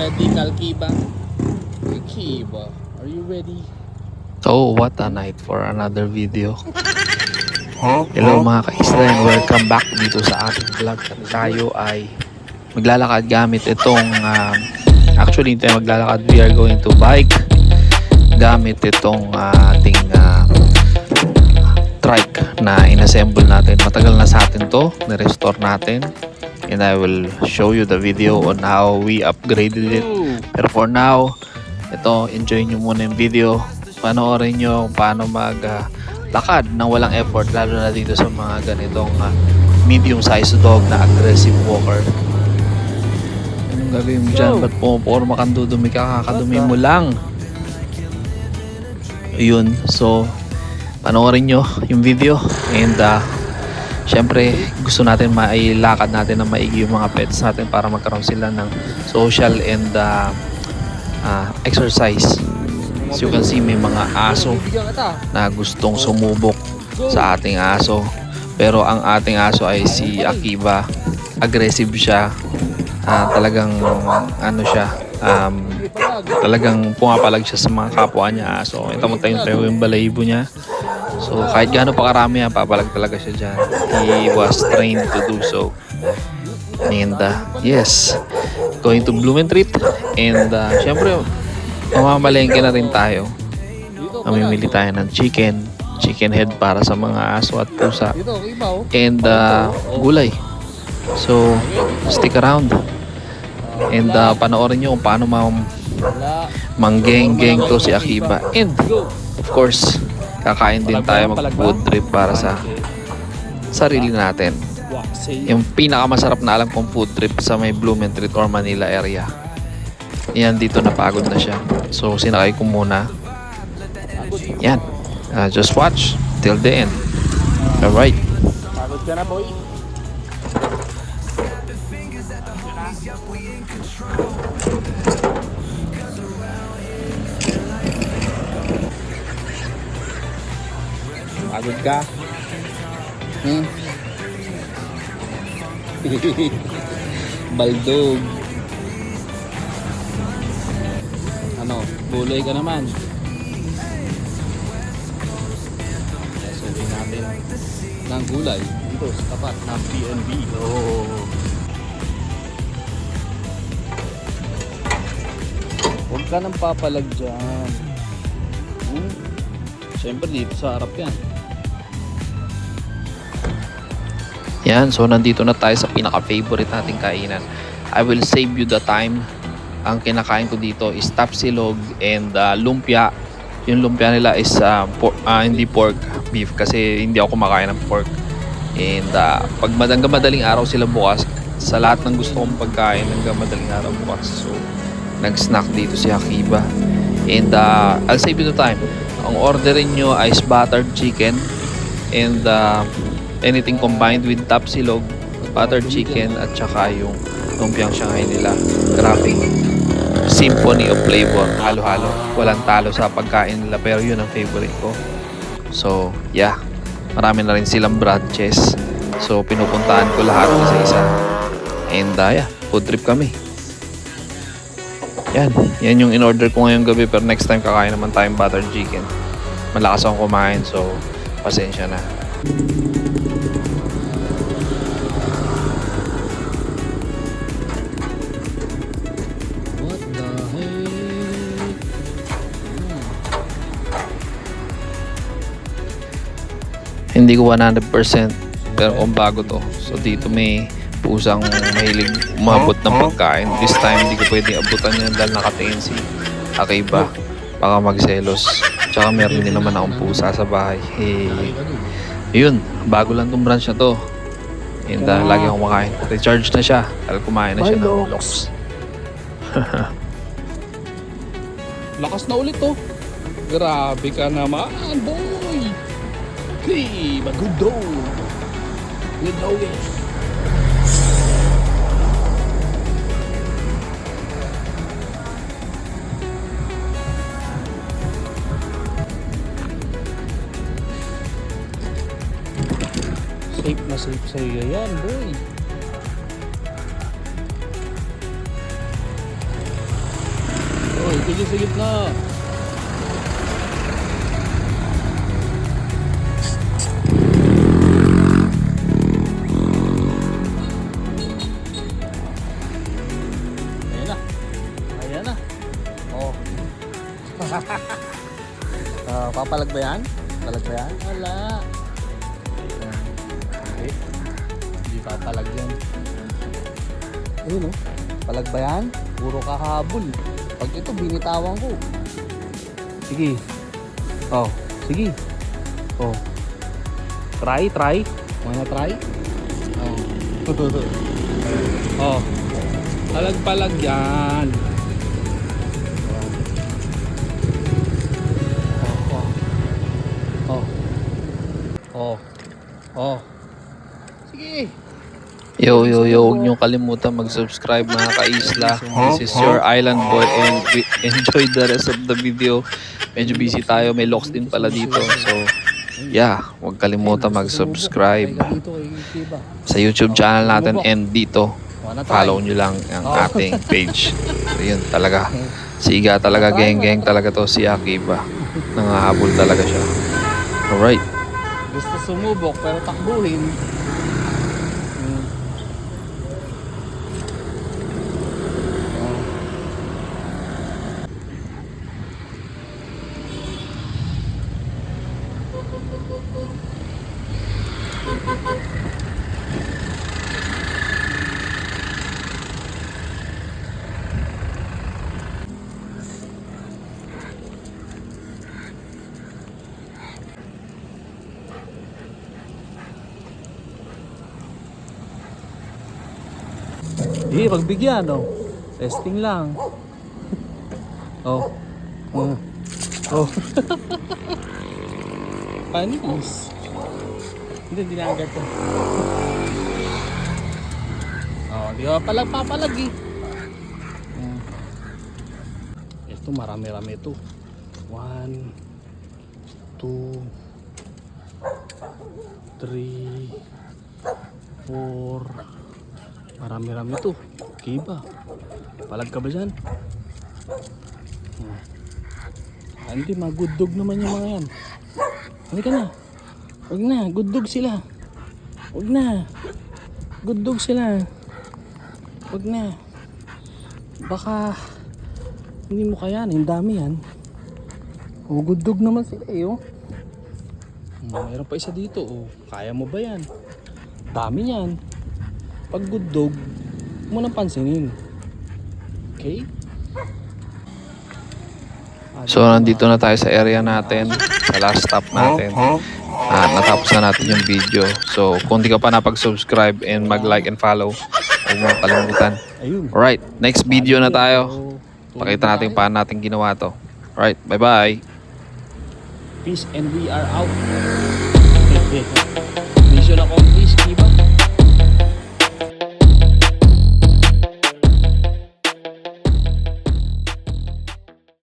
ready, Kalkiba? Kalkiba, are you ready? So, what a night for another video. Hello mga kaisda and welcome back dito sa ating vlog. Tayo ay maglalakad gamit itong actually hindi tayo maglalakad, we are going to bike gamit itong ating trike na inassemble natin. Matagal na sa atin to, na-restore natin, and I will show you the video on how we upgraded it. Pero for now, ito, enjoy nyo muna yung video. Panoorin nyo kung paano maglakad ng walang effort, lalo na dito sa mga ganitong medium size dog na aggressive walker. Anong gagawin mo dyan? Ba't pumuporma kang dudumi ka? Kakadumi mo lang. Ayun, so panoorin nyo yung video, and syempre gusto natin mailakad natin na maigi yung mga pets natin para magkaroon sila ng social and exercise. As you can see, may mga aso na gustong sumubok sa ating aso, pero ang ating aso ay si Akiba. Aggressive siya, talagang ano siya, talagang pumapalag siya sa mga kapwa niya aso. Ito mo tayo yung balahibo niya. So kahit gaano pa karami yan, papalag talaga siya dyan. He was trained to do so. And yes, going to Blumentritt, and syempre mamamalengke na rin tayo. Mamimili tayo ng chicken head para sa mga aso at pusa, and gulay. So stick around and panoorin nyo kung paano manggeng-geng to si Akiba. And of course, kakain din tayo, mag-food trip para sa sarili natin. Yung pinakamasarap na alam kong food trip sa may Blumentritt or Manila area. Yan, dito napagod na siya. So sinakay ko muna. Yan. Just watch till the end. Alright. Pagod ka na, boy. Pagod ka? Baldog. Ano, buloy ka naman. Suwi natin ng gulay dito sa tapat ng PNB. Huwag ka nang papalag dyan. Siyempre dito sa harap yan. Yan, so nandito na tayo sa pinaka-favorite nating kainan. I will save you the time. Ang kinakain ko dito is tapsilog and lumpia. Yung lumpia nila is hindi pork, beef, kasi hindi ako kumakain ng pork. And pag madaling araw sila bukas, sa lahat ng gusto kong pagkain hanggang madaling araw bukas. So nag-snack dito si Akiba. And I'll save you the time. Ang orderin nyo is buttered chicken and anything combined with tapsilog, buttered chicken, at saka yung lumpiang Shanghai nila. Grabe, symphony of flavor, halo-halo, walang talo sa pagkain nila, pero yun ang favorite ko. So yeah, marami na rin silang branches, so pinupuntahan ko lahat isa-isa. And yeah, food trip kami. Yan yung in-order ko ngayong gabi, pero next time kakain naman tayong buttered chicken. Malakas akong kumain, so pasensya na. Hindi ko 100% pero kung bago to. So dito may pusang mahilig umabot ng pagkain. This time hindi ko pwede abutan yan dahil nakatingin si Akiba. Baka magselos. Tsaka meron din naman akong pusa sa bahay. Yun, bago lang tong branch na to. And lagi akong makain. Recharge na siya dahil kumain na siya ng lox. Lakas na ulit to. Grabe ka naman, boy. Hey, good dog. Good dog. Safe na safe sa'yo yan, boy. Sige sa gitna. Ayan na. Ayan na. Oh. Papalag ba yan? Palag ba yan? Wala. Okay. Hindi papalag yan. Ayun oh. Palag ba yan? Puro kakahabol. Pag ito, binitawan ko. Sige. Oh, sige. Oh. Try. Wanna try? Oh. Oh. Palag yan. Oh. Sige. Yo, huwag niyong kalimutan mag-subscribe mga ka-isla. This is your island boy and enjoy the rest of the video. Medyo busy tayo, may locks din pala dito. So, yeah, huwag kalimutan mag-subscribe sa YouTube channel natin and dito. Follow nyo lang ang ating page. So, yun talaga. Siga talaga, geng talaga to si Akiba. Nangahabol talaga siya. Alright. Gusto sumubok pero takbuhin. Hindi, pagbigyan, oh. Testing lang. Oh. Oh. Panis. Hindi na agad to. Oh, di ba papalag eh. Ito marami-rami ito. 1, 2, 3, 4. Marami-rami to. Kiba. Palag ka ba dyan? Hindi, magudog naman yung mga yan. Halika na. Huwag na. Gudog sila. Huwag na. Gudog sila. Huwag na. Baka hindi mo kayanin. Dami yan. O, gudog naman sila eh. Oh. Mayroon pa isa dito. Oh. Kaya mo ba yan? Dami yan. Pag gudog, huwag mo nang pansinin. Okay? So, nandito na tayo sa area natin. Sa last stop natin. Natapos na natin yung video. So, kung di ka pa napag-subscribe and mag-like and follow, huwag mo kalimutan. Ayun. Alright, next video na tayo. Pakita natin paano natin ginawa to. Alright, bye-bye. Peace and we are out. Mission ako.